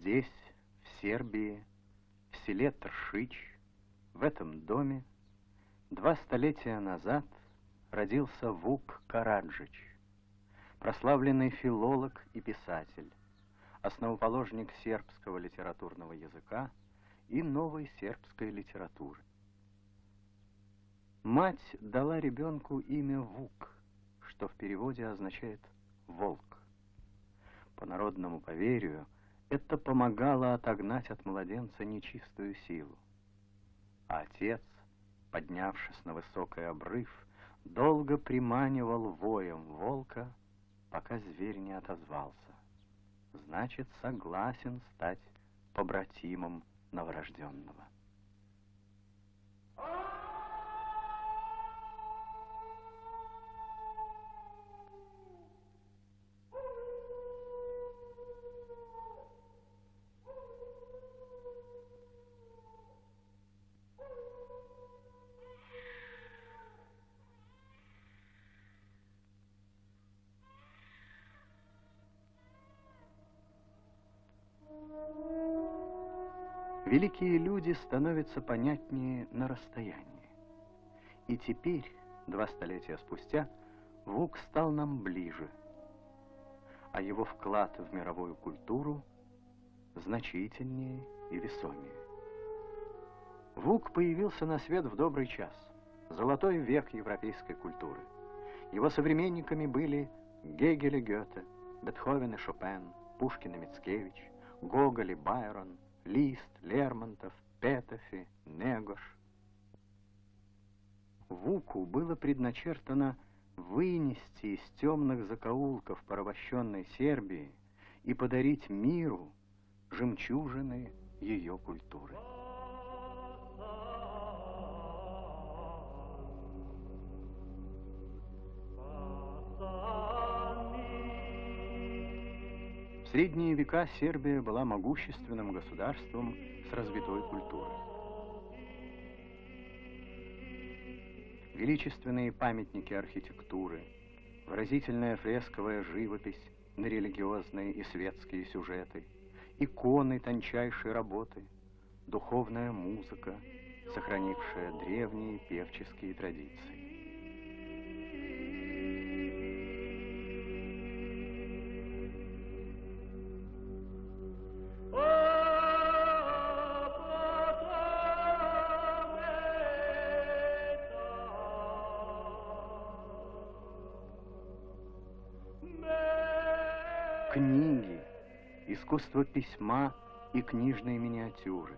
Здесь, в Сербии, в селе Тршич, в этом доме 2 столетия назад родился Вук Караджич, прославленный филолог и писатель, основоположник сербского литературного языка и новой сербской литературы. Мать дала ребенку имя Вук, что в переводе означает «волк». По народному поверью, это помогало отогнать от младенца нечистую силу. А отец, поднявшись на высокий обрыв, долго приманивал воем волка, пока зверь не отозвался. Значит, согласен стать побратимом новорожденного. Великие люди становятся понятнее на расстоянии. И теперь, 2 столетия спустя, Вук стал нам ближе, а его вклад в мировую культуру значительнее и весомее. Вук появился на свет в добрый час, золотой век европейской культуры. Его современниками были Гегель и Гёте, Бетховен и Шопен, Пушкин и Мицкевич, Гоголь и Байрон, Лист, Лермонтов, Петефи, Негош. Вуку было предначертано вынести из темных закоулков порабощенной Сербии и подарить миру жемчужины ее культуры. В средние века Сербия была могущественным государством с развитой культурой. Величественные памятники архитектуры, выразительная фресковая живопись на религиозные и светские сюжеты, иконы тончайшей работы, духовная музыка, сохранившая древние певческие традиции. Книги, искусство письма и книжные миниатюры,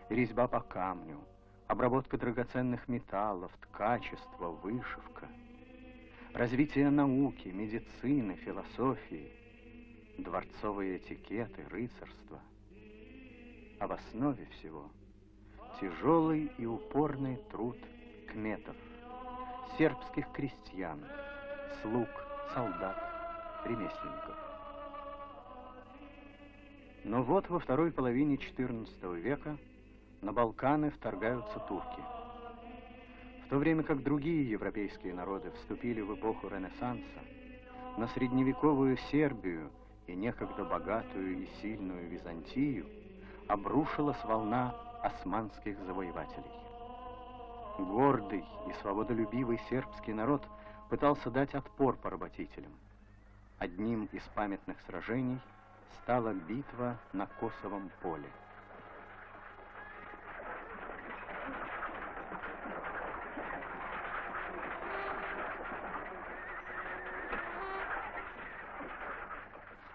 резьба по камню, обработка драгоценных металлов, ткачество, вышивка, развитие науки, медицины, философии, дворцовые этикеты, рыцарство. А в основе всего тяжелый и упорный труд кметов, сербских крестьян, слуг, солдат, ремесленников. Но вот во второй половине XIV века на Балканы вторгаются турки. В то время как другие европейские народы вступили в эпоху Ренессанса, на средневековую Сербию и некогда богатую и сильную Византию обрушилась волна османских завоевателей. Гордый и свободолюбивый сербский народ пытался дать отпор поработителям. Одним из памятных сражений стала битва на Косовом поле.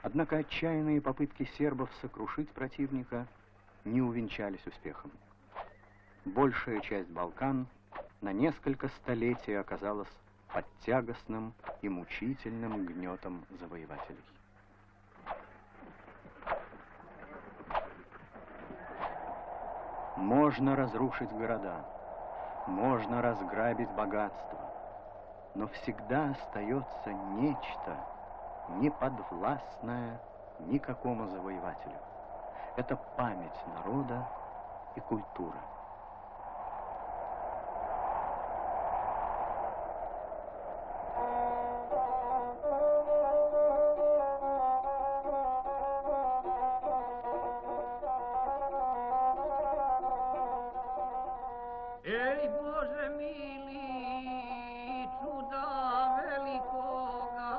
Однако отчаянные попытки сербов сокрушить противника не увенчались успехом. Большая часть Балкан на несколько столетий оказалась под тягостным и мучительным гнетом завоевателей. Можно разрушить города, можно разграбить богатство, но всегда остается нечто, неподвластное никакому завоевателю. Это память народа и культура. Ej Bože mili, čuda velikoga,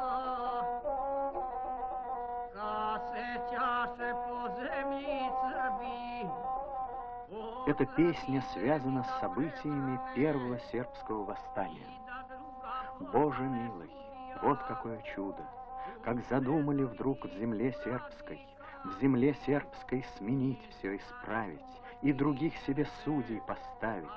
kad se čaše po zemlji Srbiji. Эта песня связана с событиями первого сербского восстания. Боже милый, вот какое чудо! Как задумали вдруг в земле сербской сменить все, исправить, и других себе судей поставить.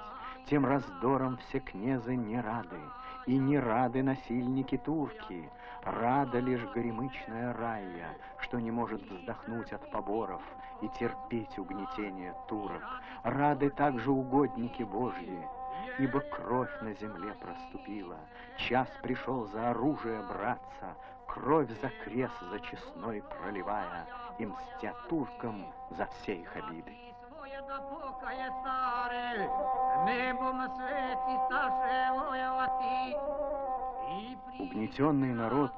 Тем раздором все князы не рады, и не рады насильники турки. Рада лишь горемычная рая, что не может вздохнуть от поборов и терпеть угнетение турок. Рады также угодники Божьи, ибо кровь на земле проступила. Час пришел за оружие браться, кровь за крест зачестной проливая, и мстя туркам за все их обиды. Угнетенный народ,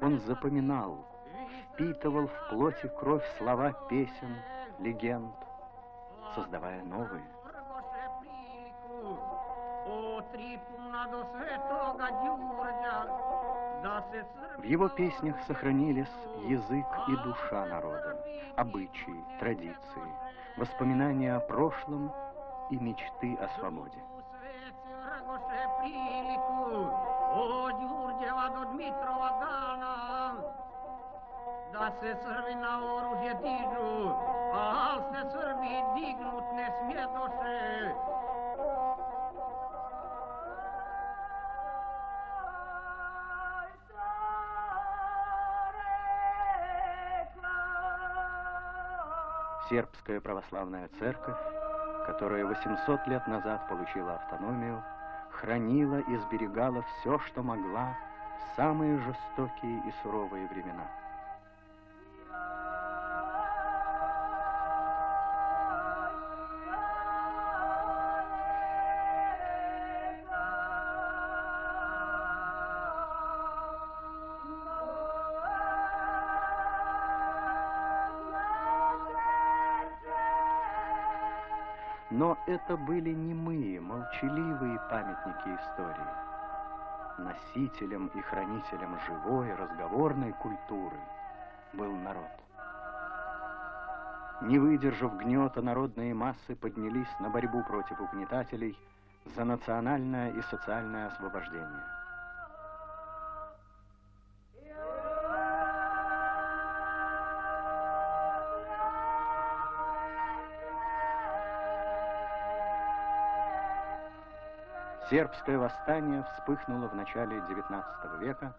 он запоминал, впитывал в плоть и кровь слова песен, легенд, создавая новые. В его песнях сохранились язык и душа народа, обычаи, традиции, воспоминания о прошлом и мечты о свободе. Da se Srbi na oružje dižu, al se Srbi dignut ne smjedoše. Сербская православная церковь, которая 800 лет назад получила автономию, хранила и сберегала все, что могла в самые жестокие и суровые времена. Но это были немые, молчаливые памятники истории. Носителем и хранителем живой, разговорной культуры был народ. Не выдержав гнета, народные массы поднялись на борьбу против угнетателей за национальное и социальное освобождение. Сербское восстание вспыхнуло в начале XIX века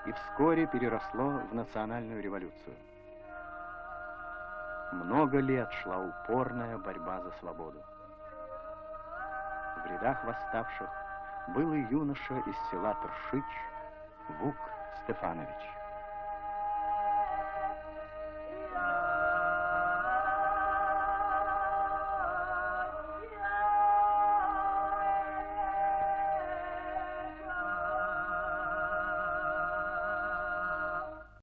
и вскоре переросло в национальную революцию. Много лет шла упорная борьба за свободу. В рядах восставших был и юноша из села Тршич Вук Стефанович.